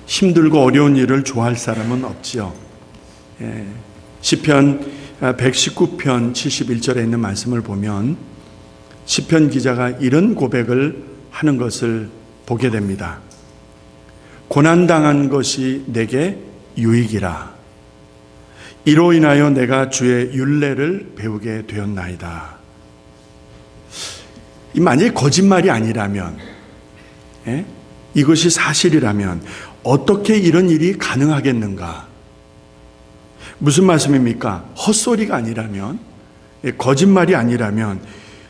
힘들고 어려운 일을 좋아할 사람은 없지요. 시편 119편 71절에 있는 말씀을 보면 시편 기자가 이런 고백을 하는 것을 보게 됩니다. 고난당한 것이 내게 유익이라. 이로 인하여 내가 주의 율례를 배우게 되었나이다. 만약에 거짓말이 아니라면, 이것이 사실이라면 어떻게 이런 일이 가능하겠는가? 무슨 말씀입니까? 헛소리가 아니라면, 거짓말이 아니라면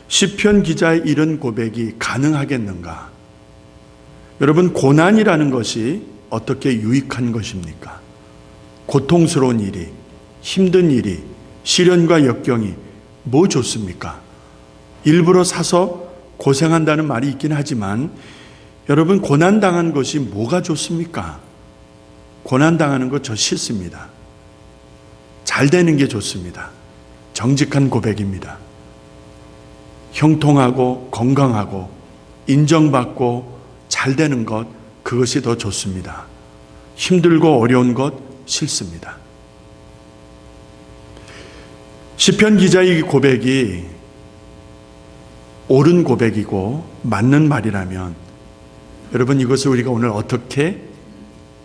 시편 기자의 이런 고백이 가능하겠는가? 여러분, 고난이라는 것이 어떻게 유익한 것입니까? 고통스러운 일이, 힘든 일이, 시련과 역경이 뭐 좋습니까? 일부러 사서 고생한다는 말이 있긴 하지만 여러분, 고난당한 것이 뭐가 좋습니까? 고난당하는 거 저 싫습니다. 잘 되는 게 좋습니다. 정직한 고백입니다. 형통하고 건강하고 인정받고 잘 되는 것, 그것이 더 좋습니다. 힘들고 어려운 것 싫습니다. 시편 기자의 고백이 옳은 고백이고 맞는 말이라면 여러분, 이것을 우리가 오늘 어떻게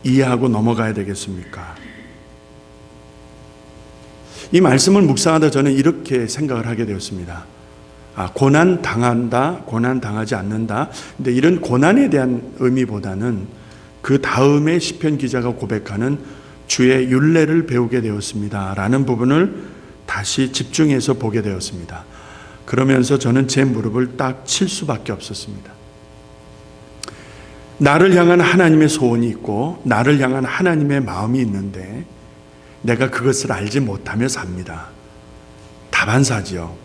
이해하고 넘어가야 되겠습니까? 이 말씀을 묵상하다 저는 이렇게 생각을 하게 되었습니다. 고난 당한다, 고난 당하지 않는다. 근데 이런 고난에 대한 의미보다는 그 다음에 시편 기자가 고백하는 주의 율례를 배우게 되었습니다 라는 부분을 다시 집중해서 보게 되었습니다. 그러면서 저는 제 무릎을 딱 칠 수밖에 없었습니다. 나를 향한 하나님의 소원이 있고 나를 향한 하나님의 마음이 있는데 내가 그것을 알지 못하며 삽니다. 다반사지요.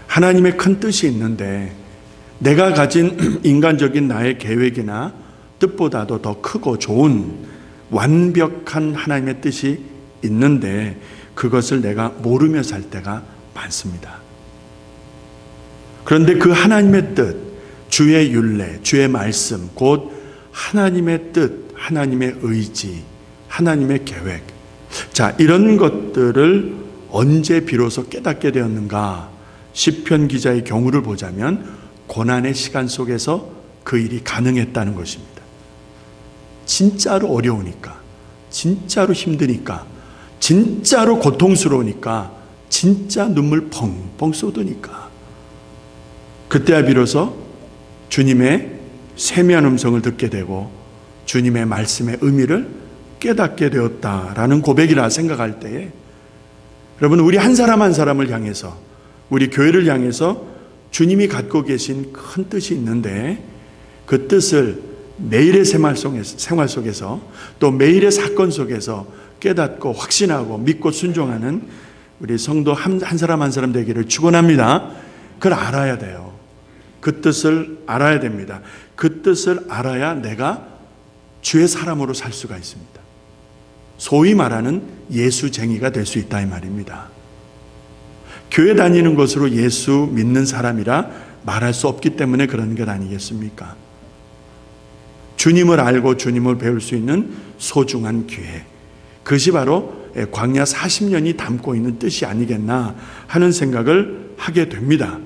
하나님의 큰 뜻이 있는데 내가 가진 인간적인 나의 계획이나 뜻보다도 더 크고 좋은 완벽한 하나님의 뜻이 있는데 그것을 내가 모르며 살 때가 많습니다. 그런데 그 하나님의 뜻, 주의 율례, 주의 말씀, 곧 하나님의 뜻, 하나님의 의지, 하나님의 계획, 자, 이런 것들을 언제 비로소 깨닫게 되었는가? 시편 기자의 경우를 보자면 고난의 시간 속에서 그 일이 가능했다는 것입니다. 진짜로 어려우니까, 진짜로 힘드니까, 진짜로 고통스러우니까, 진짜 눈물 펑펑 쏟으니까 그때야 비로소 주님의 세미한 음성을 듣게 되고 주님의 말씀의 의미를 깨닫게 되었다라는 고백이라 생각할 때에 여러분, 우리 한 사람 한 사람을 향해서, 우리 교회를 향해서 주님이 갖고 계신 큰 뜻이 있는데 그 뜻을 매일의 생활 속에서 또 매일의 사건 속에서 깨닫고 확신하고 믿고 순종하는 우리 성도 한 사람 한 사람 되기를 축원합니다. 그걸 알아야 돼요. 그 뜻을 알아야 됩니다. 그 뜻을 알아야 내가 주의 사람으로 살 수가 있습니다. 소위 말하는 예수쟁이가 될 수 있다 이 말입니다. 교회 다니는 것으로 예수 믿는 사람이라 말할 수 없기 때문에 그런 것 아니겠습니까? 주님을 알고 주님을 배울 수 있는 소중한 기회, 그것이 바로 광야 40년이 담고 있는 뜻이 아니겠나 하는 생각을 하게 됩니다.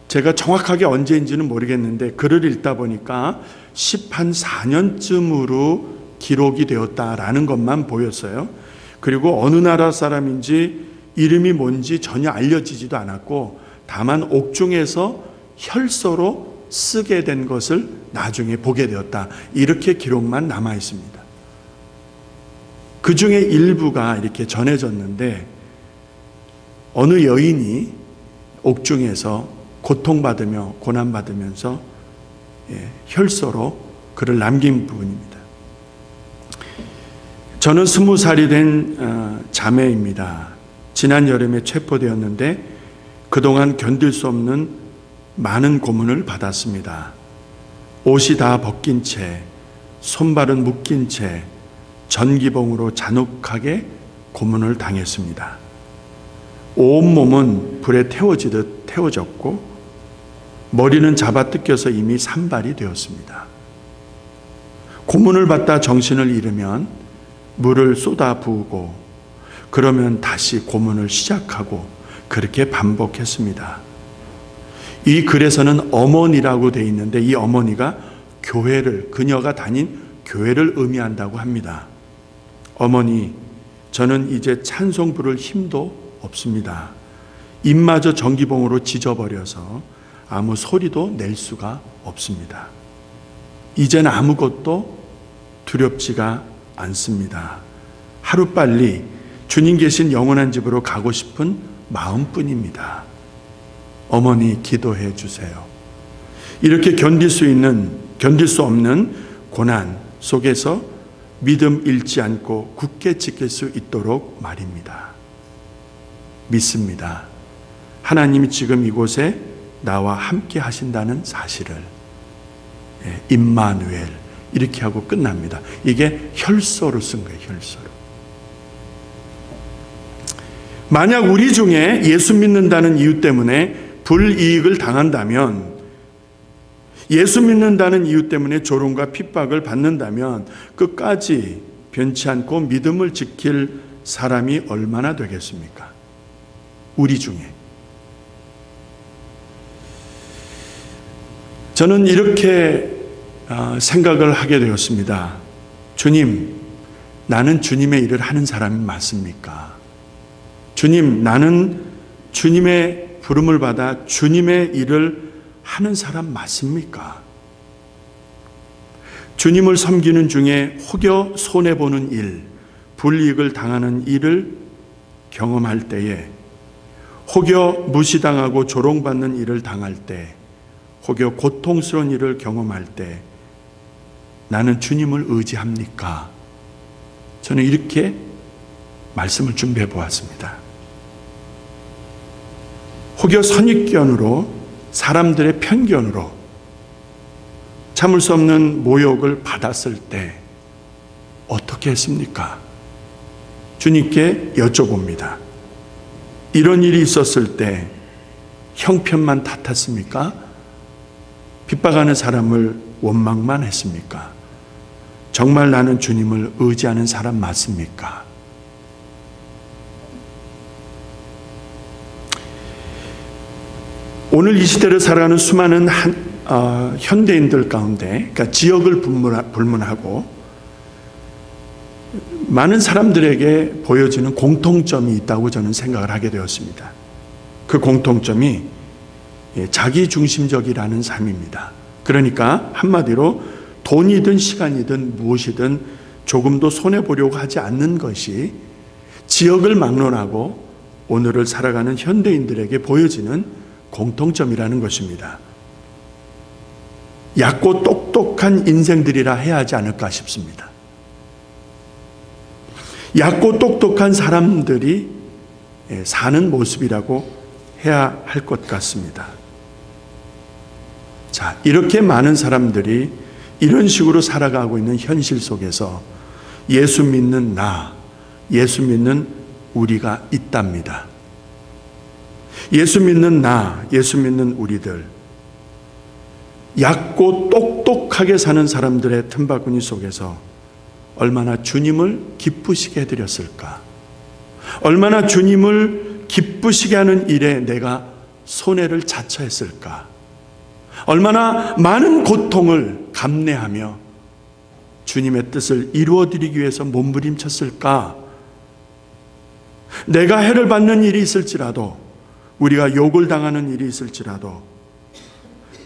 제가 정확하게 언제인지는 모르겠는데 글을 읽다 보니까 14년쯤으로 기록이 되었다라는 것만 보였어요. 그리고 어느 나라 사람인지 이름이 뭔지 전혀 알려지지도 않았고 다만 옥중에서 혈서로 쓰게 된 것을 나중에 보게 되었다, 이렇게 기록만 남아 있습니다. 그 중에 일부가 이렇게 전해졌는데 어느 여인이 옥중에서 고통받으며 고난받으면서 혈서로 글을 남긴 부분입니다. 저는 20살이 된 자매입니다. 지난 여름에 체포되었는데 그동안 견딜 수 없는 많은 고문을 받았습니다. 옷이 다 벗긴 채, 손발은 묶인 채 전기봉으로 잔혹하게 고문을 당했습니다. 온몸은 불에 태워지듯 태워졌고 머리는 잡아뜯겨서 이미 산발이 되었습니다. 고문을 받다 정신을 잃으면 물을 쏟아 부으고 그러면 다시 고문을 시작하고 그렇게 반복했습니다. 이 글에서는 어머니라고 되어 있는데 이 어머니가 교회를, 그녀가 다닌 교회를 의미한다고 합니다. 어머니, 저는 이제 찬송 부를 힘도 없습니다. 입마저 전기봉으로 찢어버려서 아무 소리도 낼 수가 없습니다. 이제는 아무것도 두렵지가 않습니다. 하루빨리 주님 계신 영원한 집으로 가고 싶은 마음뿐입니다. 어머니 기도해 주세요. 이렇게 견딜 수 없는 고난 속에서 믿음 잃지 않고 굳게 지킬 수 있도록 말입니다. 믿습니다. 하나님이 지금 이곳에 나와 함께 하신다는 사실을. 임마누엘 이렇게 하고 끝납니다. 이게 혈서로 쓴 거예요. 혈서로. 만약 우리 중에 예수 믿는다는 이유 때문에 불이익을 당한다면, 예수 믿는다는 이유 때문에 조롱과 핍박을 받는다면 끝까지 변치 않고 믿음을 지킬 사람이 얼마나 되겠습니까? 우리 중에. 저는 이렇게 생각을 하게 되었습니다. 주님, 나는 주님의 일을 하는 사람이 맞습니까? 주님, 나는 주님의 부름을 받아 주님의 일을 하는 사람 맞습니까? 주님을 섬기는 중에 혹여 손해보는 일, 불이익을 당하는 일을 경험할 때에, 혹여 무시당하고 조롱받는 일을 당할 때, 혹여 고통스러운 일을 경험할 때 나는 주님을 의지합니까? 저는 이렇게 말씀을 준비해 보았습니다. 혹여 선입견으로, 사람들의 편견으로 참을 수 없는 모욕을 받았을 때 어떻게 했습니까? 주님께 여쭤봅니다. 이런 일이 있었을 때 형편만 탓했습니까? 핍박하는 사람을 원망만 했습니까? 정말 나는 주님을 의지하는 사람 맞습니까? 오늘 이 시대를 살아가는 수많은 현대인들 가운데, 그러니까 지역을 불문하고 많은 사람들에게 보여지는 공통점이 있다고 저는 생각을 하게 되었습니다. 그 공통점이 자기중심적이라는 삶입니다. 그러니까 한마디로 돈이든 시간이든 무엇이든 조금도 손해보려고 하지 않는 것이 지역을 막론하고 오늘을 살아가는 현대인들에게 보여지는 공통점이라는 것입니다. 얕고 똑똑한 인생들이라 해야 하지 않을까 싶습니다. 얕고 똑똑한 사람들이 사는 모습이라고 해야 할 것 같습니다. 자, 이렇게 많은 사람들이 이런 식으로 살아가고 있는 현실 속에서 예수 믿는 나, 예수 믿는 우리가 있답니다. 예수 믿는 나, 예수 믿는 우리들, 얕고 똑똑하게 사는 사람들의 틈바구니 속에서 얼마나 주님을 기쁘시게 해드렸을까? 얼마나 주님을 기쁘시게 하는 일에 내가 손해를 자처했을까? 얼마나 많은 고통을 감내하며 주님의 뜻을 이루어드리기 위해서 몸부림쳤을까? 내가 해를 받는 일이 있을지라도, 우리가 욕을 당하는 일이 있을지라도,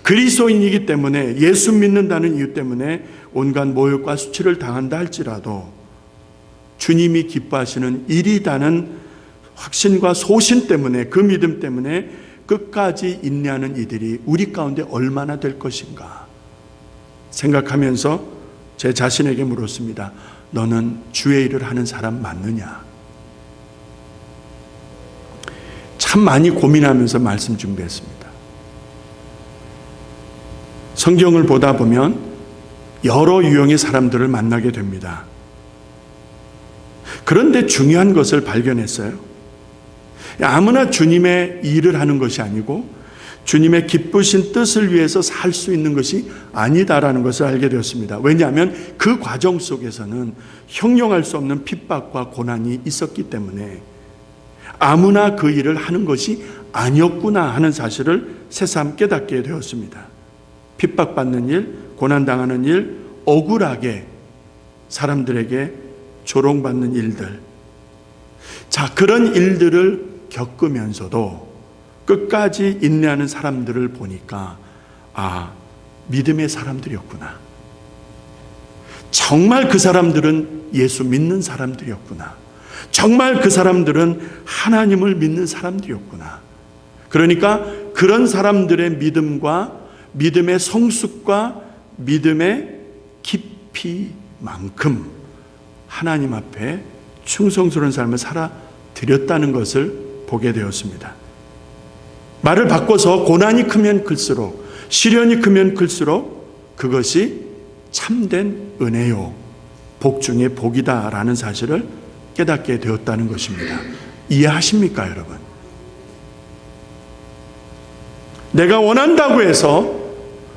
그리스도인이기 때문에, 예수 믿는다는 이유 때문에 온갖 모욕과 수치를 당한다 할지라도 주님이 기뻐하시는 일이라는 확신과 소신 때문에, 그 믿음 때문에 끝까지 인내하는 이들이 우리 가운데 얼마나 될 것인가 생각하면서 제 자신에게 물었습니다. 너는 주의 일을 하는 사람 맞느냐? 참 많이 고민하면서 말씀 준비했습니다. 성경을 보다 보면 여러 유형의 사람들을 만나게 됩니다. 그런데 중요한 것을 발견했어요. 아무나 주님의 일을 하는 것이 아니고 주님의 기쁘신 뜻을 위해서 살 수 있는 것이 아니다라는 것을 알게 되었습니다. 왜냐하면 그 과정 속에서는 형용할 수 없는 핍박과 고난이 있었기 때문에 아무나 그 일을 하는 것이 아니었구나 하는 사실을 새삼 깨닫게 되었습니다. 핍박받는 일, 고난당하는 일, 억울하게 사람들에게 조롱받는 일들. 자, 그런 일들을 겪으면서도 끝까지 인내하는 사람들을 보니까 믿음의 사람들이었구나. 정말 그 사람들은 예수 믿는 사람들이었구나. 정말 그 사람들은 하나님을 믿는 사람들이었구나. 그러니까 그런 사람들의 믿음과 믿음의 성숙과 믿음의 깊이만큼 하나님 앞에 충성스러운 삶을 살아드렸다는 것을 보게 되었습니다. 말을 바꿔서 고난이 크면 클수록, 시련이 크면 클수록 그것이 참된 은혜요, 복 중에 복이다라는 사실을 깨닫게 되었다는 것입니다. 이해하십니까, 여러분? 내가 원한다고 해서,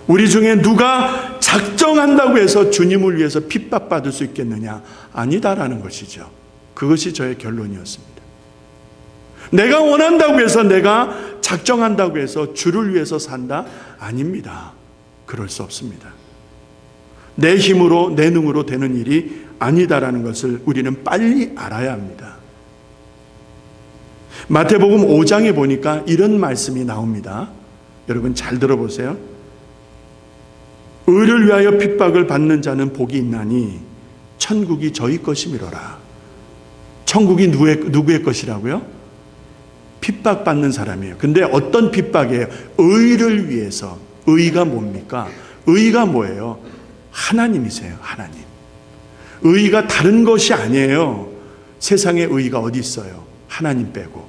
우리 중에 누가 작정한다고 해서 주님을 위해서 핍박받을 수 있겠느냐? 아니다라는 것이죠. 그것이 저의 결론이었습니다. 내가 원한다고 해서, 내가 작정한다고 해서 주를 위해서 산다? 아닙니다. 그럴 수 없습니다. 내 힘으로, 내 능으로 되는 일이 아니다라는 것을 우리는 빨리 알아야 합니다. 마태복음 5장에 보니까 이런 말씀이 나옵니다. 여러분 잘 들어보세요. 의를 위하여 핍박을 받는 자는 복이 있나니 천국이 저희 것이미로라. 천국이 누구의 것이라고요? 핍박받는 사람이에요. 근데 어떤 핍박이에요? 의를 위해서. 의가 뭡니까? 의가 뭐예요? 하나님이세요. 하나님. 의가 다른 것이 아니에요. 세상에 의가 어디 있어요? 하나님 빼고.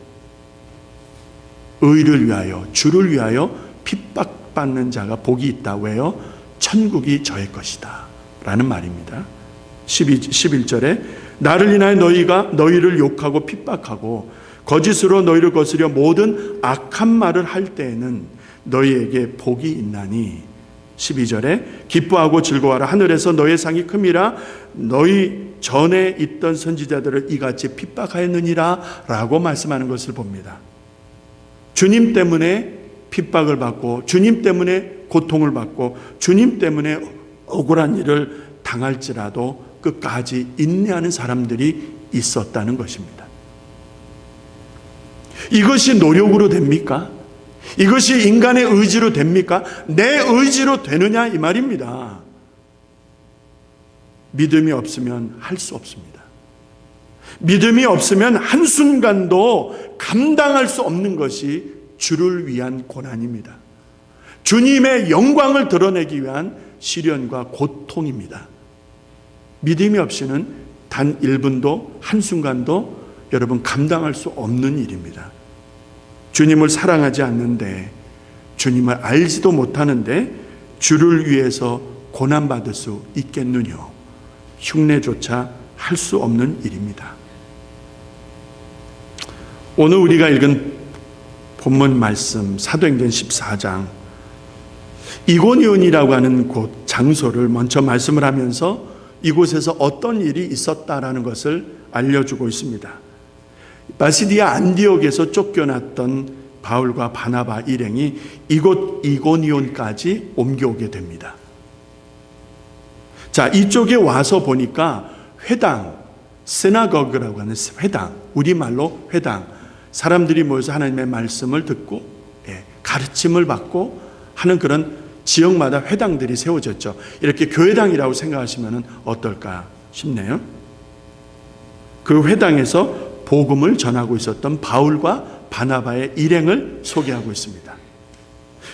의를 위하여, 주를 위하여 핍박받는 자가 복이 있다. 왜요? 천국이 저의 것이다 라는 말입니다. 11절에 나를 인하여 너희가 너희를 욕하고 핍박하고 거짓으로 너희를 거스려 모든 악한 말을 할 때에는 너희에게 복이 있나니 12절에 기뻐하고 즐거워하라. 하늘에서 너희의 상이 큼이라. 너희 전에 있던 선지자들을 이같이 핍박하였느니라 라고 말씀하는 것을 봅니다. 주님 때문에 핍박을 받고 주님 때문에 고통을 받고 주님 때문에 억울한 일을 당할지라도 끝까지 인내하는 사람들이 있었다는 것입니다. 이것이 노력으로 됩니까? 이것이 인간의 의지로 됩니까? 내 의지로 되느냐 이 말입니다. 믿음이 없으면 할 수 없습니다. 믿음이 없으면 한순간도 감당할 수 없는 것이 주를 위한 고난입니다. 주님의 영광을 드러내기 위한 시련과 고통입니다. 믿음이 없이는 단 1분도 한순간도 여러분 감당할 수 없는 일입니다. 주님을 사랑하지 않는데, 주님을 알지도 못하는데 주를 위해서 고난받을 수 있겠느냐? 흉내조차 할 수 없는 일입니다. 오늘 우리가 읽은 본문 말씀 사도행전 14장 이고니온이라고 하는 곳 장소를 먼저 말씀을 하면서 이곳에서 어떤 일이 있었다라는 것을 알려주고 있습니다. 바시디아 안디옥에서 쫓겨났던 바울과 바나바 일행이 이곳 이고니온까지 옮겨오게 됩니다. 자, 이쪽에 와서 보니까 회당, 시나고그라고 하는 회당, 우리말로 회당, 사람들이 모여서 하나님의 말씀을 듣고 가르침을 받고 하는 그런 지역마다 회당들이 세워졌죠. 이렇게 교회당이라고 생각하시면 어떨까 싶네요. 그 회당에서 복음을 전하고 있었던 바울과 바나바의 일행을 소개하고 있습니다.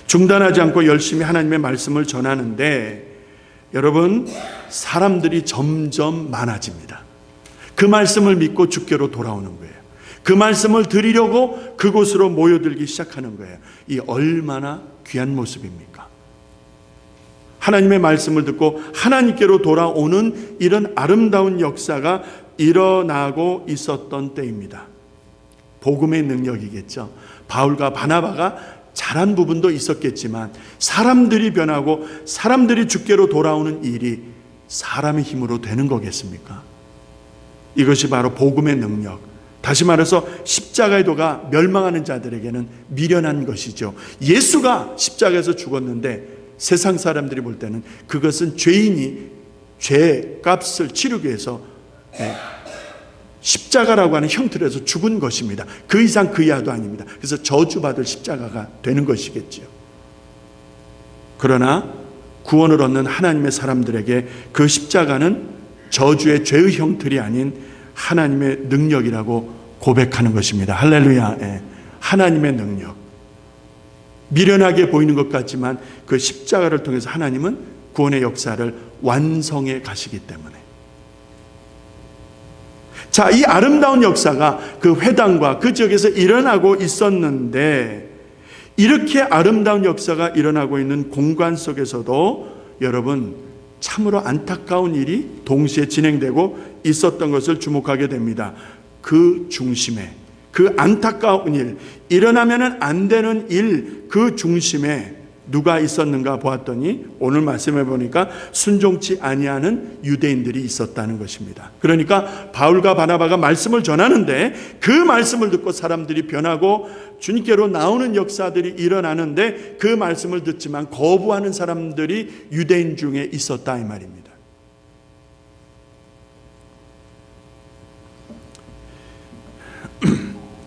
중단하지 않고 열심히 하나님의 말씀을 전하는데 여러분, 사람들이 점점 많아집니다. 그 말씀을 믿고 주께로 돌아오는 거예요. 그 말씀을 드리려고 그곳으로 모여들기 시작하는 거예요. 이 얼마나 귀한 모습입니까? 하나님의 말씀을 듣고 하나님께로 돌아오는 이런 아름다운 역사가 일어나고 있었던 때입니다. 복음의 능력이겠죠. 바울과 바나바가 잘한 부분도 있었겠지만 사람들이 변하고 사람들이 주께로 돌아오는 일이 사람의 힘으로 되는 거겠습니까? 이것이 바로 복음의 능력. 다시 말해서 십자가의 도가 멸망하는 자들에게는 미련한 것이죠. 예수가 십자가에서 죽었는데 세상 사람들이 볼 때는 그것은 죄인이 죄 값을 치르기 위해서 십자가라고 하는 형틀에서 죽은 것입니다. 그 이상 그 이하도 아닙니다. 그래서 저주받을 십자가가 되는 것이겠지요. 그러나 구원을 얻는 하나님의 사람들에게 그 십자가는 저주의 죄의 형틀이 아닌 하나님의 능력이라고 고백하는 것입니다. 할렐루야. 하나님의 능력. 미련하게 보이는 것 같지만 그 십자가를 통해서 하나님은 구원의 역사를 완성해 가시기 때문에. 자, 이 아름다운 역사가 그 회당과 그 지역에서 일어나고 있었는데, 이렇게 아름다운 역사가 일어나고 있는 공간 속에서도 여러분 참으로 안타까운 일이 동시에 진행되고 있었던 것을 주목하게 됩니다. 그 중심에, 그 안타까운 일, 일어나면 안 되는 일, 그 중심에 누가 있었는가 보았더니 오늘 말씀해 보니까 순종치 아니하는 유대인들이 있었다는 것입니다. 그러니까 바울과 바나바가 말씀을 전하는데 그 말씀을 듣고 사람들이 변하고 주님께로 나오는 역사들이 일어나는데 그 말씀을 듣지만 거부하는 사람들이 유대인 중에 있었다 이 말입니다.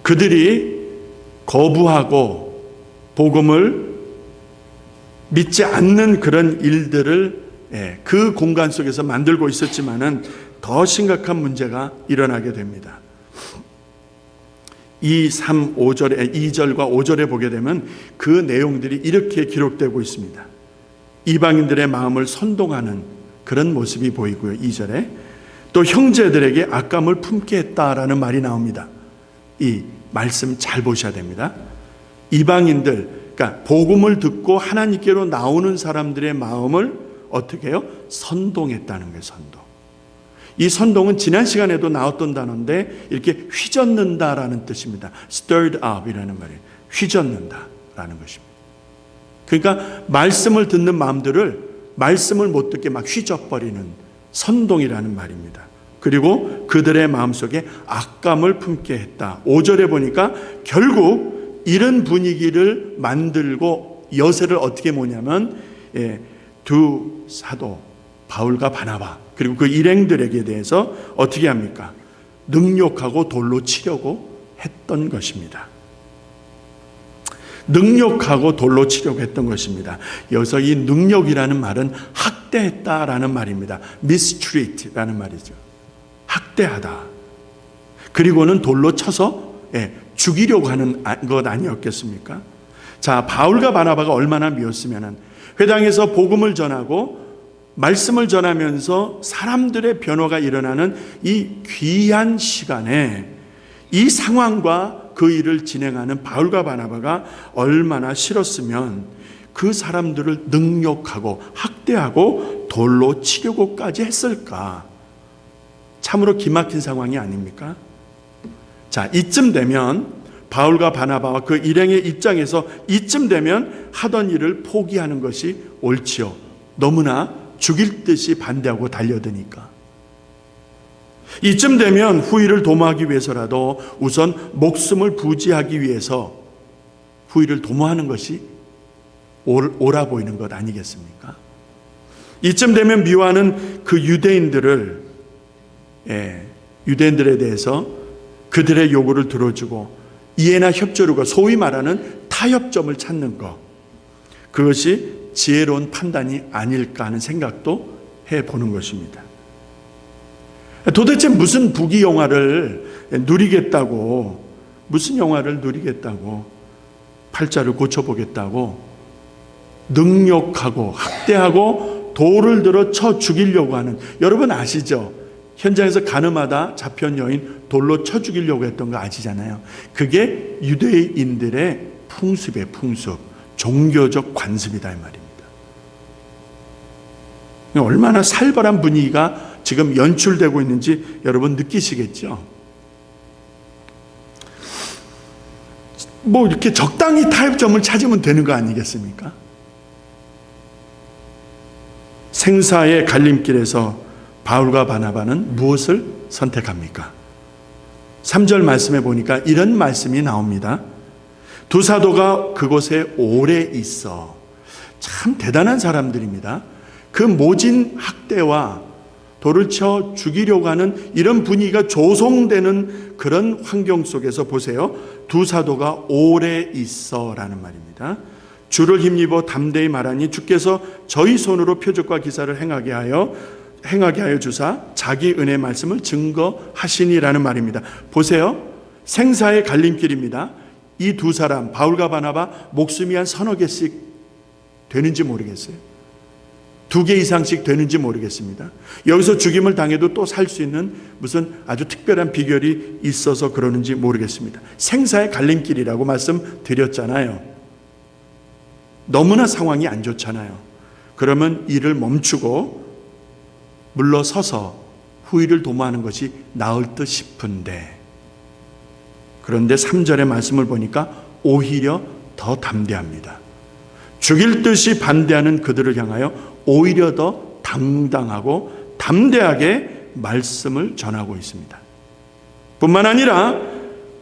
그들이 거부하고 복음을 믿지 않는 그런 일들을 그 공간 속에서 만들고 있었지만은 더 심각한 문제가 일어나게 됩니다. 2, 3, 5절에 2절과 5절에 보게 되면 그 내용들이 이렇게 기록되고 있습니다. 이방인들의 마음을 선동하는 그런 모습이 보이고요. 2절에 또 형제들에게 악감을 품게 했다라는 말이 나옵니다. 이 말씀 잘 보셔야 됩니다. 이방인들, 그러니까 복음을 듣고 하나님께로 나오는 사람들의 마음을 어떻게 해요? 선동했다는 거예요. 선동. 이 선동은 지난 시간에도 나왔던 단어인데 이렇게 휘젓는다라는 뜻입니다. stirred up 이라는 말이에요. 휘젓는다라는 것입니다. 그러니까 말씀을 듣는 마음들을 말씀을 못 듣게 막 휘젓버리는 선동이라는 말입니다. 그리고 그들의 마음속에 악감을 품게 했다. 5절에 보니까 결국 이런 분위기를 만들고 여세를 어떻게 모냐면 두 사도 바울과 바나바 그리고 그 일행들에게 대해서 어떻게 합니까? 능욕하고 돌로 치려고 했던 것입니다. 능욕하고 돌로 치려고 했던 것입니다. 여기서 이 능욕이라는 말은 학대했다라는 말입니다. mistreat라는 말이죠. 학대하다. 그리고는 돌로 쳐서 죽이려고 하는 것 아니었겠습니까? 자, 바울과 바나바가 얼마나 미웠으면 회당에서 복음을 전하고 말씀을 전하면서 사람들의 변화가 일어나는 이 귀한 시간에 이 상황과 그 일을 진행하는 바울과 바나바가 얼마나 싫었으면 그 사람들을 능욕하고 학대하고 돌로 치려고까지 했을까? 참으로 기막힌 상황이 아닙니까? 자, 이쯤 되면 바울과 바나바와 그 일행의 입장에서 이쯤 되면 하던 일을 포기하는 것이 옳지요. 너무나 죽일 듯이 반대하고 달려드니까. 이쯤 되면 후일을 도모하기 위해서라도 우선 목숨을 부지하기 위해서 후일을 도모하는 것이 옳아 보이는 것 아니겠습니까? 이쯤 되면 미워하는 그 유대인들에 대해서 그들의 요구를 들어주고 이해나 협조루가 소위 말하는 타협점을 찾는 것, 그것이 지혜로운 판단이 아닐까 하는 생각도 해보는 것입니다. 도대체 무슨 부귀 영화를 누리겠다고, 무슨 영화를 누리겠다고, 팔자를 고쳐보겠다고 능욕하고 학대하고 돌을 들어 쳐 죽이려고 하는, 여러분 아시죠? 현장에서 가늠하다 잡혀온 여인 돌로 쳐 죽이려고 했던 거 아시잖아요. 그게 유대인들의 풍습이에요. 풍습. 종교적 관습이다 이 말입니다. 얼마나 살벌한 분위기가 지금 연출되고 있는지 여러분 느끼시겠죠? 뭐 이렇게 적당히 타협점을 찾으면 되는 거 아니겠습니까? 생사의 갈림길에서 바울과 바나바는 무엇을 선택합니까? 3절 말씀에 보니까 이런 말씀이 나옵니다. 두 사도가 그곳에 오래 있어. 참 대단한 사람들입니다. 그 모진 학대와 돌을 쳐 죽이려고 하는 이런 분위기가 조성되는 그런 환경 속에서 보세요. 두 사도가 오래 있어 라는 말입니다. 주를 힘입어 담대히 말하니 주께서 저희 손으로 표적과 기사를 행하게 하여 주사 자기 은혜 말씀을 증거하시니라는 말입니다. 보세요. 생사의 갈림길입니다. 이 두 사람 바울과 바나바 목숨이 한 서너 개씩 되는지 모르겠어요. 2개 이상씩 되는지 모르겠습니다. 여기서 죽임을 당해도 또 살 수 있는 무슨 아주 특별한 비결이 있어서 그러는지 모르겠습니다. 생사의 갈림길이라고 말씀드렸잖아요. 너무나 상황이 안 좋잖아요. 그러면 일을 멈추고 물러서서 후일을 도모하는 것이 나을 듯 싶은데, 그런데 3절의 말씀을 보니까 오히려 더 담대합니다. 죽일 듯이 반대하는 그들을 향하여 오히려 더 당당하고 담대하게 말씀을 전하고 있습니다. 뿐만 아니라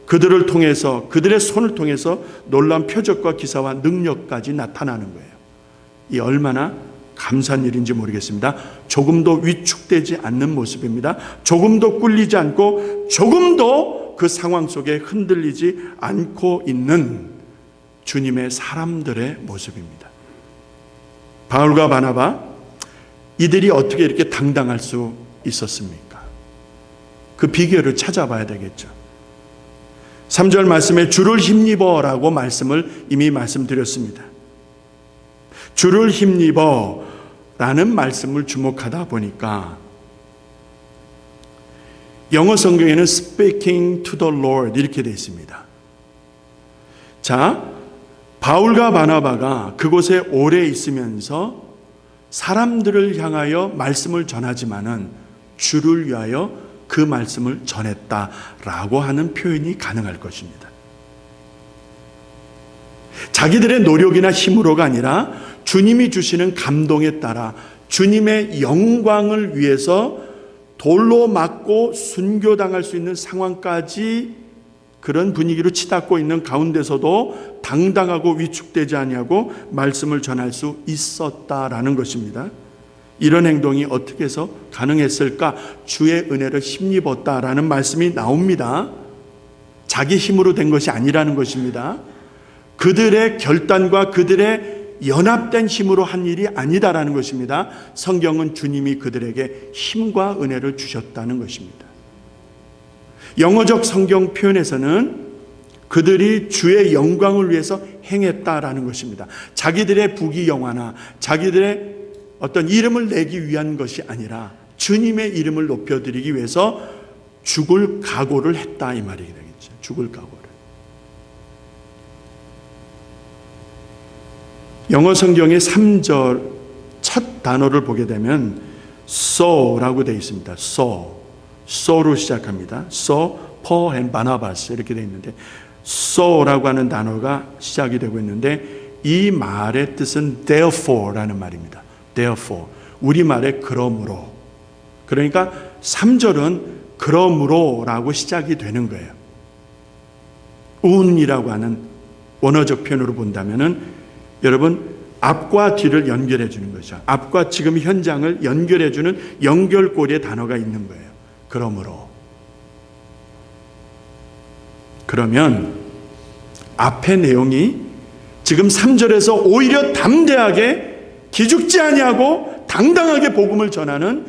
그들을 통해서, 그들의 손을 통해서 놀라운 표적과 기사와 능력까지 나타나는 거예요. 이 얼마나 감사한 일인지 모르겠습니다. 조금도 위축되지 않는 모습입니다. 조금도 꿀리지 않고 조금도 그 상황 속에 흔들리지 않고 있는 주님의 사람들의 모습입니다. 바울과 바나바, 이들이 어떻게 이렇게 당당할 수 있었습니까? 그 비결을 찾아봐야 되겠죠. 3절 말씀에 주를 힘입어 라고 말씀을 이미 말씀드렸습니다. 주를 힘입어 라는 말씀을 주목하다 보니까 영어 성경에는 speaking to the Lord 이렇게 되어 있습니다. 자, 바울과 바나바가 그곳에 오래 있으면서 사람들을 향하여 말씀을 전하지만은 주를 위하여 그 말씀을 전했다라고 하는 표현이 가능할 것입니다. 자기들의 노력이나 힘으로가 아니라 주님이 주시는 감동에 따라 주님의 영광을 위해서 돌로 맞고 순교당할 수 있는 상황까지 그런 분위기로 치닫고 있는 가운데서도 당당하고 위축되지 아니하고 말씀을 전할 수 있었다라는 것입니다. 이런 행동이 어떻게 해서 가능했을까? 주의 은혜를 힘입었다라는 말씀이 나옵니다. 자기 힘으로 된 것이 아니라는 것입니다. 그들의 결단과 그들의 연합된 힘으로 한 일이 아니다라는 것입니다. 성경은 주님이 그들에게 힘과 은혜를 주셨다는 것입니다. 영어적 성경 표현에서는 그들이 주의 영광을 위해서 행했다라는 것입니다. 자기들의 부귀영화나 자기들의 어떤 이름을 내기 위한 것이 아니라 주님의 이름을 높여드리기 위해서 죽을 각오를 했다 이 말이 되겠죠. 죽을 각오를. 영어 성경의 3절 첫 단어를 보게 되면 so라고 되어 있습니다. so로 시작합니다. so, Paul and Barnabas 이렇게 되어 있는데 so라고 하는 단어가 시작이 되고 있는데 이 말의 뜻은 therefore라는 말입니다. therefore, 우리말의 그러므로. 그러니까 3절은 그러므로라고 시작이 되는 거예요. 운이라고 하는 원어적 표현으로 본다면은 여러분 앞과 뒤를 연결해 주는 거죠. 앞과 지금 현장을 연결해 주는 연결고리의 단어가 있는 거예요. 그러므로. 그러면 앞의 내용이 지금 3절에서 오히려 담대하게 기죽지 아니하고 당당하게 복음을 전하는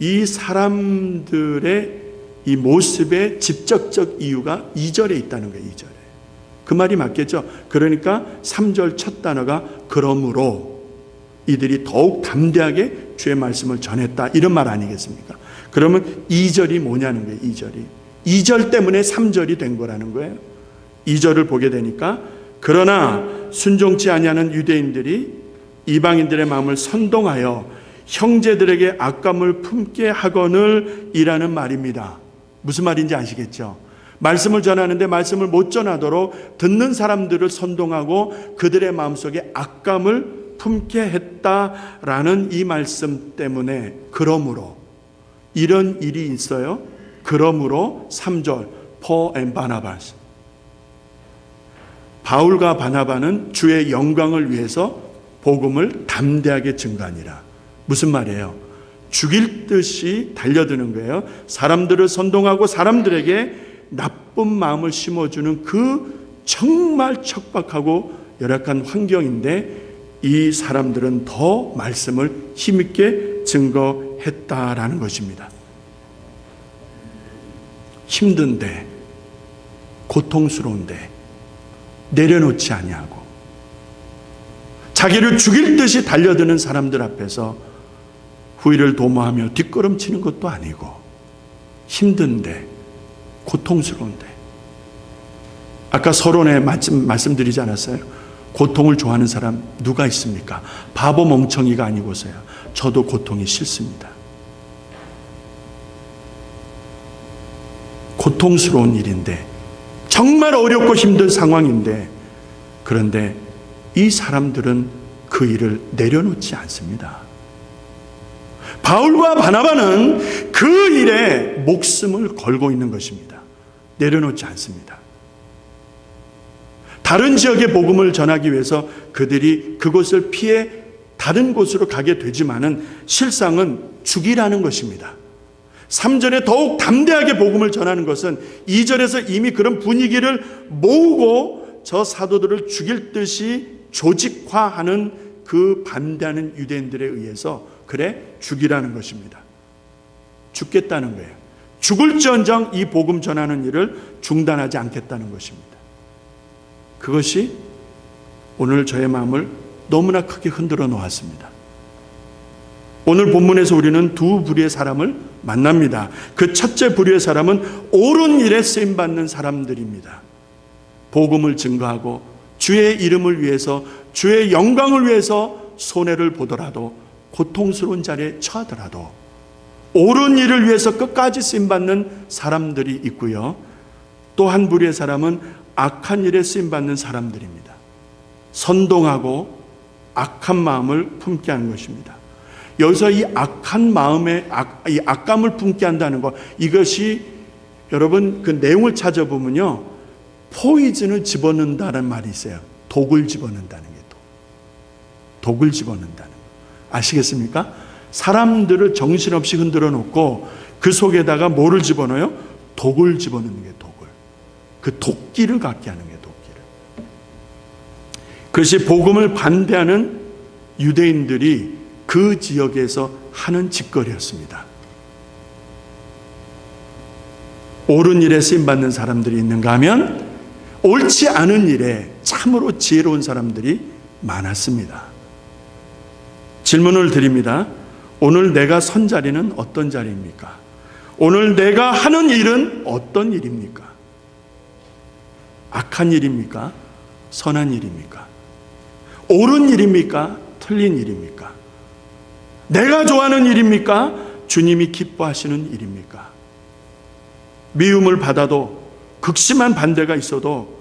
이 사람들의 이 모습의 직접적 이유가 2절에 있다는 거예요. 2절에. 그 말이 맞겠죠. 그러니까 3절 첫 단어가 그러므로 이들이 더욱 담대하게 주의 말씀을 전했다 이런 말 아니겠습니까? 그러면 2절이 뭐냐는 거예요. 2절 때문에 3절이 된 거라는 거예요. 2절을 보게 되니까 그러나 순종치 아니하는 유대인들이 이방인들의 마음을 선동하여 형제들에게 악감을 품게 하거늘 이라는 말입니다. 무슨 말인지 아시겠죠? 말씀을 전하는데 말씀을 못 전하도록 듣는 사람들을 선동하고 그들의 마음속에 악감을 품게 했다라는 이 말씀 때문에, 그러므로 이런 일이 있어요. 그러므로 3절 Paul and Barnabas, 바울과 바나바는 주의 영광을 위해서 복음을 담대하게 증거하니라. 무슨 말이에요? 죽일 듯이 달려드는 거예요. 사람들을 선동하고 사람들에게 나쁜 마음을 심어주는 그 정말 척박하고 열악한 환경인데 이 사람들은 더 말씀을 힘있게 증거했다라는 것입니다. 힘든데, 고통스러운데 내려놓지 아니하고 자기를 죽일 듯이 달려드는 사람들 앞에서 후위를 도모하며 뒷걸음치는 것도 아니고, 힘든데, 고통스러운데, 아까 서론에 말씀드리지 않았어요? 고통을 좋아하는 사람 누가 있습니까? 바보 멍청이가 아니고서야 저도 고통이 싫습니다. 고통스러운 일인데, 정말 어렵고 힘든 상황인데, 그런데 이 사람들은 그 일을 내려놓지 않습니다. 바울과 바나바는 그 일에 목숨을 걸고 있는 것입니다. 내려놓지 않습니다. 다른 지역의 복음을 전하기 위해서 그들이 그곳을 피해 다른 곳으로 가게 되지만은 실상은 죽이라는 것입니다. 3절에 더욱 담대하게 복음을 전하는 것은 2절에서 이미 그런 분위기를 모으고 저 사도들을 죽일 듯이 조직화하는 그 반대하는 유대인들에 의해서 그래 죽이라는 것입니다. 죽겠다는 거예요. 죽을지언정 이 복음 전하는 일을 중단하지 않겠다는 것입니다. 그것이 오늘 저의 마음을 너무나 크게 흔들어 놓았습니다. 오늘 본문에서 우리는 두 부류의 사람을 만납니다. 그 첫째 부류의 사람은 옳은 일에 쓰임받는 사람들입니다. 복음을 증거하고 주의 이름을 위해서, 주의 영광을 위해서 손해를 보더라도, 고통스러운 자리에 처하더라도 옳은 일을 위해서 끝까지 쓰임받는 사람들이 있고요. 또 한 부류의 사람은 악한 일에 쓰임받는 사람들입니다. 선동하고 악한 마음을 품게 하는 것입니다. 여기서 이 악한 마음에 이 악감을 품게 한다는 것, 이것이 여러분 그 내용을 찾아보면요, 포이즌을 집어넣는다는 말이 있어요. 독을 집어넣는다는 게 독을 집어넣는다는 거 아시겠습니까? 사람들을 정신없이 흔들어 놓고 그 속에다가 뭐를 집어넣어요? 독을 집어넣는 게 독을. 그 도끼를 갖게 하는 게 도끼를. 그것이 복음을 반대하는 유대인들이 그 지역에서 하는 짓거리였습니다. 옳은 일에 쓰임받는 사람들이 있는가 하면 옳지 않은 일에 참으로 지혜로운 사람들이 많았습니다. 질문을 드립니다. 오늘 내가 선 자리는 어떤 자리입니까? 오늘 내가 하는 일은 어떤 일입니까? 악한 일입니까? 선한 일입니까? 옳은 일입니까? 틀린 일입니까? 내가 좋아하는 일입니까? 주님이 기뻐하시는 일입니까? 미움을 받아도, 극심한 반대가 있어도,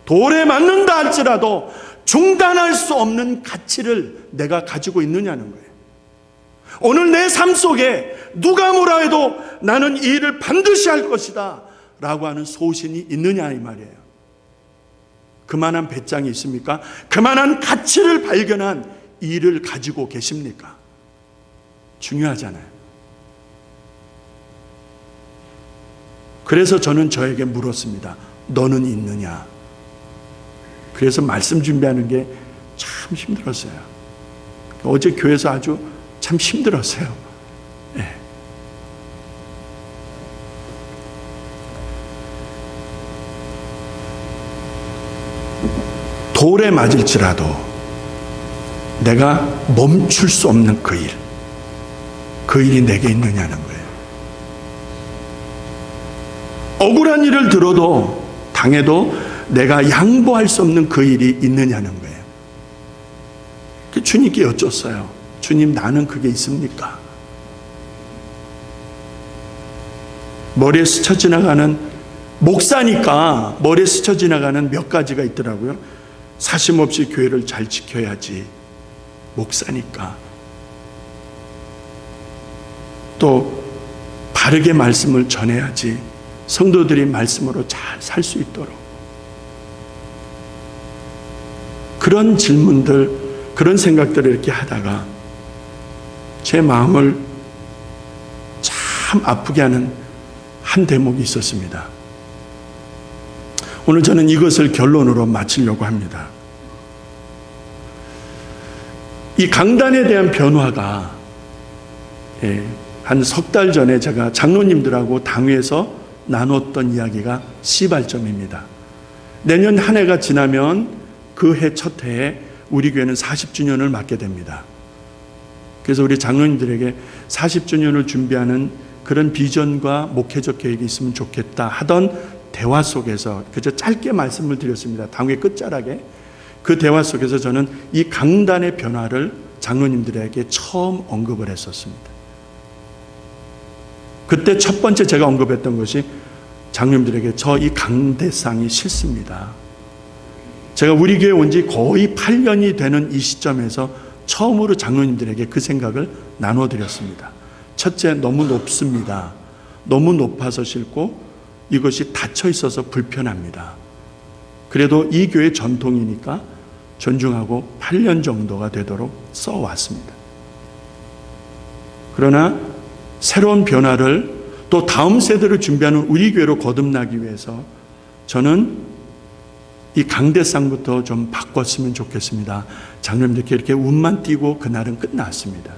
돌에 맞는다 할지라도 중단할 수 없는 가치를 내가 가지고 있느냐는 거예요. 오늘 내 삶 속에 누가 뭐라 해도 나는 이 일을 반드시 할 것이다 라고 하는 소신이 있느냐 이 말이에요. 그만한 배짱이 있습니까? 그만한 가치를 발견한 일을 가지고 계십니까? 중요하잖아요. 그래서 저는 저에게 물었습니다. 너는 있느냐? 그래서 말씀 준비하는 게 참 힘들었어요. 어제 교회에서 아주 참 힘들었어요. 네. 돌에 맞을지라도 내가 멈출 수 없는 그 일, 그 일이 내게 있느냐는 거예요. 억울한 일을 들어도 당해도 내가 양보할 수 없는 그 일이 있느냐는 거예요. 주님께 여쭙어요. 주님, 나는 그게 있습니까? 머리에 스쳐 지나가는 목사니까 머리에 스쳐 지나가는 몇 가지가 있더라고요. 사심 없이 교회를 잘 지켜야지. 목사니까. 또 바르게 말씀을 전해야지. 성도들이 말씀으로 잘 살 수 있도록. 그런 질문들, 그런 생각들을 이렇게 하다가 제 마음을 참 아프게 하는 한 대목이 있었습니다. 오늘 저는 이것을 결론으로 마치려고 합니다. 이 강단에 대한 변화가 한 석 달 전에 제가 장로님들하고 당회에서 나눴던 이야기가 시발점입니다. 내년 한 해가 지나면 그 해 첫 해에 우리 교회는 40주년을 맞게 됩니다. 그래서 우리 장로님들에게 40주년을 준비하는 그런 비전과 목회적 계획이 있으면 좋겠다 하던 대화 속에서 그저 짧게 말씀을 드렸습니다. 당회 끝자락에. 그 대화 속에서 저는 이 강단의 변화를 장로님들에게 처음 언급을 했었습니다. 그때 첫 번째 제가 언급했던 것이 장로님들에게 저 이 강대상이 싫습니다. 제가 우리 교회 온 지 거의 8년이 되는 이 시점에서 처음으로 장로님들에게 그 생각을 나눠드렸습니다. 첫째, 너무 높습니다. 너무 높아서 싫고 이것이 닫혀 있어서 불편합니다. 그래도 이 교회 전통이니까 존중하고 8년 정도가 되도록 써왔습니다. 그러나 새로운 변화를 또 다음 세대를 준비하는 우리 교회로 거듭나기 위해서 저는 이 강대상부터 좀 바꿨으면 좋겠습니다. 장로님들께 이렇게 운만 띄고 그날은 끝났습니다.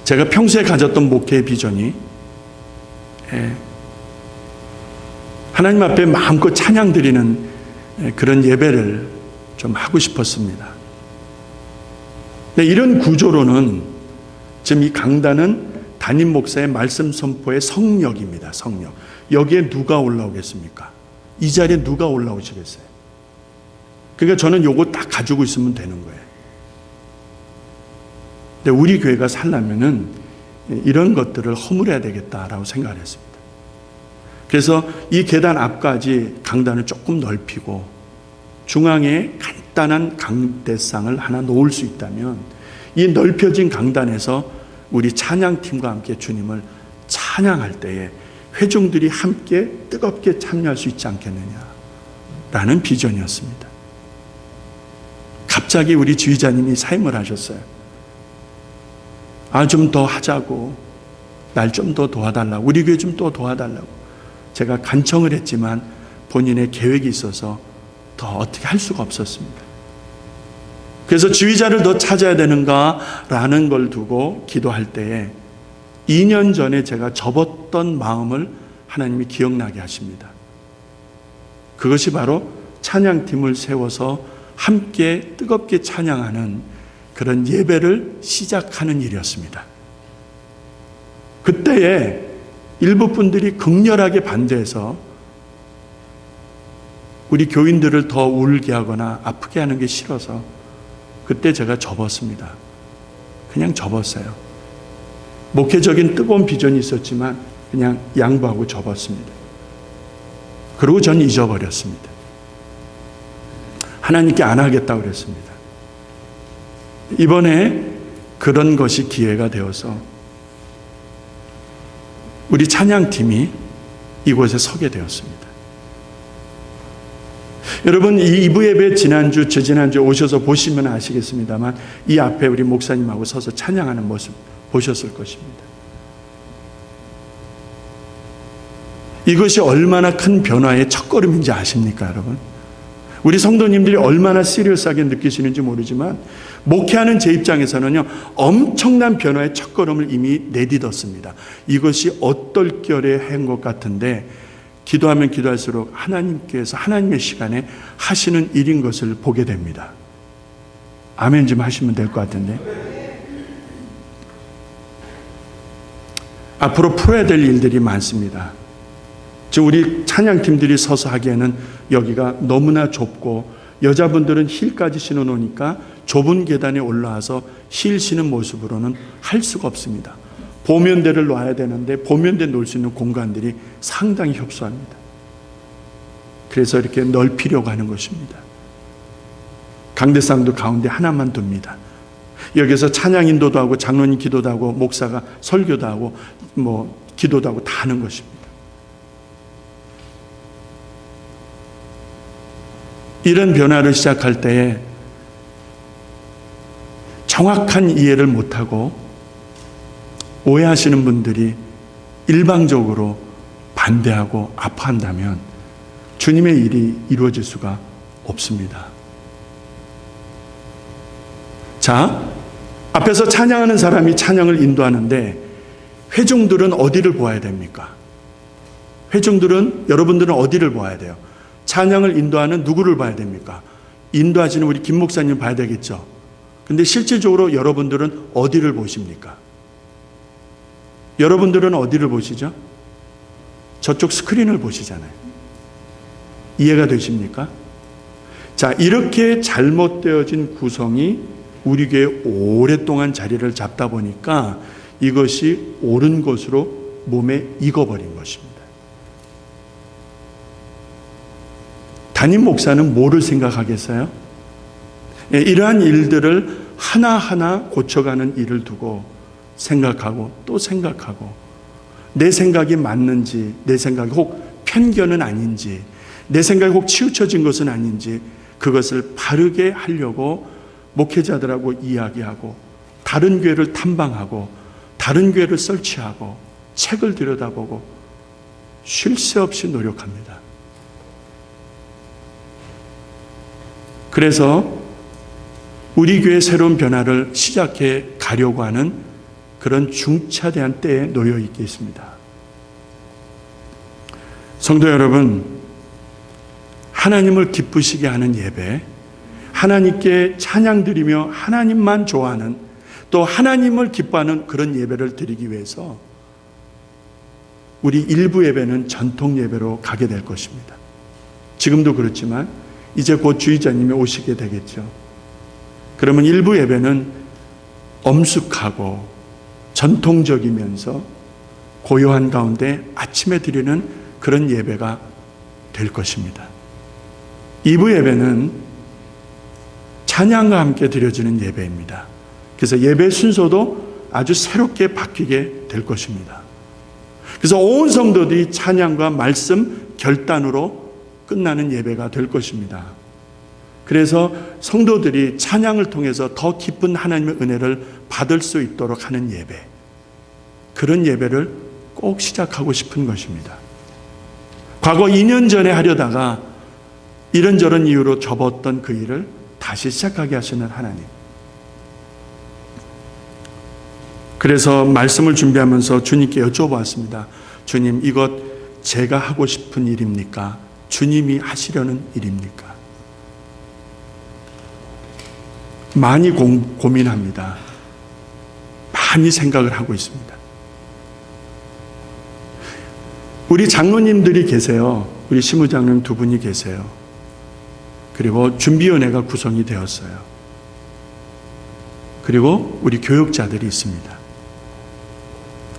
제가 평소에 가졌던 목회의 비전이 하나님 앞에 마음껏 찬양 드리는 그런 예배를 좀 하고 싶었습니다. 이런 구조로는 지금 이 강단은 담임 목사의 말씀 선포의 성역입니다. 성역. 여기에 누가 올라오겠습니까? 이 자리에 누가 올라오시겠어요? 그러니까 저는 요거 딱 가지고 있으면 되는 거예요. 근데 우리 교회가 살려면은 이런 것들을 허물어야 되겠다라고 생각을 했습니다. 그래서 이 계단 앞까지 강단을 조금 넓히고 중앙에 간단한 강대상을 하나 놓을 수 있다면 이 넓혀진 강단에서 우리 찬양팀과 함께 주님을 찬양할 때에 회중들이 함께 뜨겁게 참여할 수 있지 않겠느냐라는 비전이었습니다. 갑자기 우리 지휘자님이 사임을 하셨어요. 좀 더 하자고, 날 좀 더 도와달라고, 우리 교회 좀 더 도와달라고 제가 간청을 했지만 본인의 계획이 있어서 더 어떻게 할 수가 없었습니다. 그래서 지휘자를 더 찾아야 되는가라는 걸 두고 기도할 때에 2년 전에 제가 접었던 마음을 하나님이 기억나게 하십니다. 그것이 바로 찬양팀을 세워서 함께 뜨겁게 찬양하는 그런 예배를 시작하는 일이었습니다. 그때에 일부 분들이 극렬하게 반대해서 우리 교인들을 더 울게 하거나 아프게 하는 게 싫어서 그때 제가 접었습니다. 그냥 접었어요. 목회적인 뜨거운 비전이 있었지만 그냥 양보하고 접었습니다. 그리고 전 잊어버렸습니다. 하나님께 안 하겠다고 그랬습니다. 이번에 그런 것이 기회가 되어서 우리 찬양팀이 이곳에 서게 되었습니다. 여러분, 이 2부 예배 지난주, 저지난주 오셔서 보시면 아시겠습니다만 이 앞에 우리 목사님하고 서서 찬양하는 모습 보셨을 것입니다. 이것이 얼마나 큰 변화의 첫걸음인지 아십니까, 여러분? 우리 성도님들이 얼마나 시리어스하게 느끼시는지 모르지만 목회하는 제 입장에서는요, 엄청난 변화의 첫걸음을 이미 내딛었습니다. 이것이 어떨결에 한 것 같은데 기도하면 기도할수록 하나님께서 하나님의 시간에 하시는 일인 것을 보게 됩니다. 아멘 좀 하시면 될 것 같은데. 앞으로 풀어야 될 일들이 많습니다. 지금 우리 찬양팀들이 서서 하기에는 여기가 너무나 좁고 여자분들은 힐까지 신어놓으니까 좁은 계단에 올라와서 힐 신은 모습으로는 할 수가 없습니다. 보면대를 놔야 되는데 보면대 놓을 수 있는 공간들이 상당히 협소합니다. 그래서 이렇게 넓히려고 하는 것입니다. 강대상도 가운데 하나만 둡니다. 여기서 찬양 인도도 하고 장로님 기도도 하고 목사가 설교도 하고 기도도 하고 다 하는 것입니다. 이런 변화를 시작할 때에 정확한 이해를 못하고 오해하시는 분들이 일방적으로 반대하고 아파한다면 주님의 일이 이루어질 수가 없습니다. 자, 앞에서 찬양하는 사람이 찬양을 인도하는데 회중들은 어디를 보아야 됩니까? 여러분들은 어디를 보아야 돼요? 찬양을 인도하는 누구를 봐야 됩니까? 인도하시는 우리 김 목사님 봐야 되겠죠. 근데 실질적으로 여러분들은 어디를 보십니까? 여러분들은 어디를 보시죠? 저쪽 스크린을 보시잖아요. 이해가 되십니까? 자, 이렇게 잘못되어진 구성이 우리 교회에 오랫동안 자리를 잡다 보니까 이것이 옳은 것으로 몸에 익어버린 것입니다. 담임 목사는 뭐를 생각하겠어요? 이러한 일들을 하나하나 고쳐가는 일을 두고 생각하고 또 생각하고 내 생각이 맞는지, 내 생각이 혹 편견은 아닌지, 내 생각이 혹 치우쳐진 것은 아닌지 그것을 바르게 하려고 목회자들하고 이야기하고 다른 교회를 탐방하고 다른 교회를 설치하고 책을 들여다보고 쉴 새 없이 노력합니다. 그래서 우리 교회의 새로운 변화를 시작해 가려고 하는 그런 중차대한 때에 놓여 있게 있습니다. 성도 여러분, 하나님을 기쁘시게 하는 예배, 하나님께 찬양 드리며 하나님만 좋아하는 또 하나님을 기뻐하는 그런 예배를 드리기 위해서 우리 일부 예배는 전통 예배로 가게 될 것입니다. 지금도 그렇지만 이제 곧 주의자님이 오시게 되겠죠. 그러면 일부 예배는 엄숙하고 전통적이면서 고요한 가운데 아침에 드리는 그런 예배가 될 것입니다. 2부 예배는 찬양과 함께 드려지는 예배입니다. 그래서 예배 순서도 아주 새롭게 바뀌게 될 것입니다. 그래서 온 성도들이 찬양과 말씀 결단으로 끝나는 예배가 될 것입니다. 그래서 성도들이 찬양을 통해서 더 깊은 하나님의 은혜를 받을 수 있도록 하는 예배, 그런 예배를 꼭 시작하고 싶은 것입니다. 과거 2년 전에 하려다가 이런저런 이유로 접었던 그 일을 다시 시작하게 하시는 하나님. 그래서 말씀을 준비하면서 주님께 여쭤보았습니다. 주님, 이것 제가 하고 싶은 일입니까? 주님이 하시려는 일입니까? 많이 고민합니다. 많이 생각을 하고 있습니다. 우리 장로님들이 계세요. 우리 시무장님 두 분이 계세요. 그리고 준비위원회가 구성이 되었어요. 그리고 우리 교육자들이 있습니다.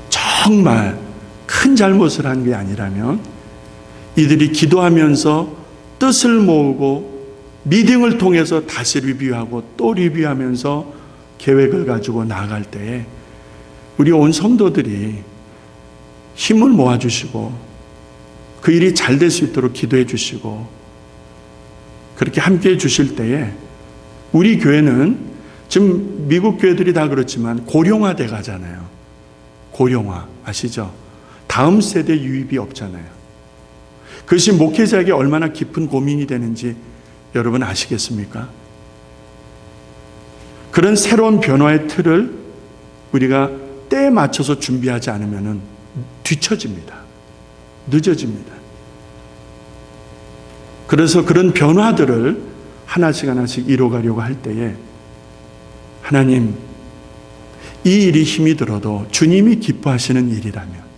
정말 큰 잘못을 한 게 아니라면 이들이 기도하면서 뜻을 모으고 미팅을 통해서 다시 리뷰하고 또 리뷰하면서 계획을 가지고 나아갈 때에 우리 온 성도들이 힘을 모아주시고 그 일이 잘 될 수 있도록 기도해 주시고 그렇게 함께 해 주실 때에 우리 교회는 지금 미국 교회들이 다 그렇지만 고령화돼 가잖아요. 고령화 아시죠? 다음 세대 유입이 없잖아요. 그것이 목회자에게 얼마나 깊은 고민이 되는지 여러분 아시겠습니까? 그런 새로운 변화의 틀을 우리가 때에 맞춰서 준비하지 않으면 뒤처집니다. 늦어집니다. 그래서 그런 변화들을 하나씩 하나씩 이뤄가려고 할 때에 하나님, 이 일이 힘이 들어도 주님이 기뻐하시는 일이라면,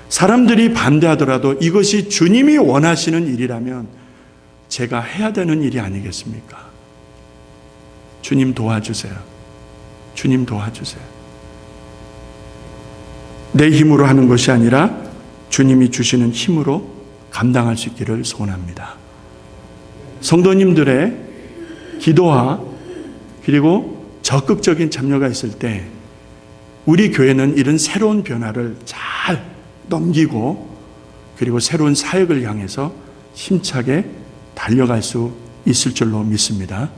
사람들이 반대하더라도 이것이 주님이 원하시는 일이라면 제가 해야 되는 일이 아니겠습니까? 주님 도와주세요. 주님 도와주세요. 내 힘으로 하는 것이 아니라 주님이 주시는 힘으로 감당할 수 있기를 소원합니다. 성도님들의 기도와 그리고 적극적인 참여가 있을 때 우리 교회는 이런 새로운 변화를 잘 넘기고 그리고 새로운 사역을 향해서 힘차게 달려갈 수 있을 줄로 믿습니다.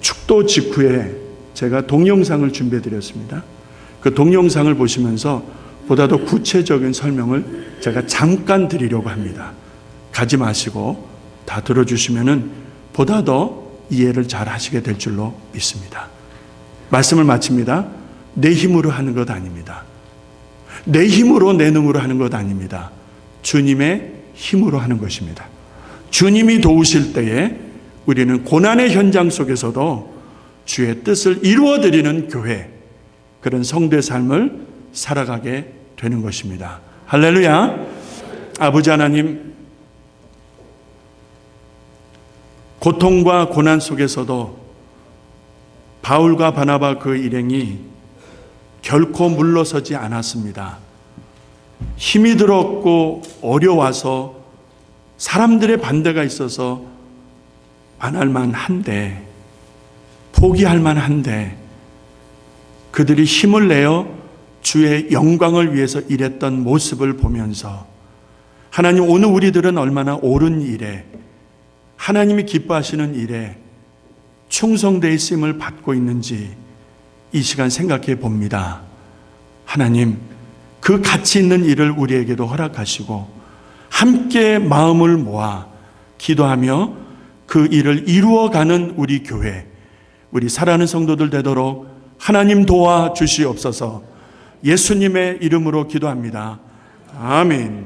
축도 직후에 제가 동영상을 준비해 드렸습니다. 그 동영상을 보시면서 보다 더 구체적인 설명을 제가 잠깐 드리려고 합니다. 가지 마시고 다 들어주시면은 보다 더 이해를 잘 하시게 될 줄로 믿습니다. 말씀을 마칩니다. 내 힘으로 하는 것 아닙니다. 내 힘으로 내 능으로 하는 것 아닙니다. 주님의 힘으로 하는 것입니다. 주님이 도우실 때에 우리는 고난의 현장 속에서도 주의 뜻을 이루어드리는 교회, 그런 성도의 삶을 살아가게 되는 것입니다. 할렐루야. 아버지 하나님, 고통과 고난 속에서도 바울과 바나바 그 일행이 결코 물러서지 않았습니다. 힘이 들었고 어려워서 사람들의 반대가 있어서 안 할 만한데, 포기할 만한데 그들이 힘을 내어 주의 영광을 위해서 일했던 모습을 보면서 하나님, 오늘 우리들은 얼마나 옳은 일에, 하나님이 기뻐하시는 일에 충성되어 있음을 받고 있는지 이 시간 생각해 봅니다. 하나님, 그 가치 있는 일을 우리에게도 허락하시고 함께 마음을 모아 기도하며 그 일을 이루어가는 우리 교회, 우리 사랑하는 성도들 되도록 하나님 도와주시옵소서. 예수님의 이름으로 기도합니다. 아멘.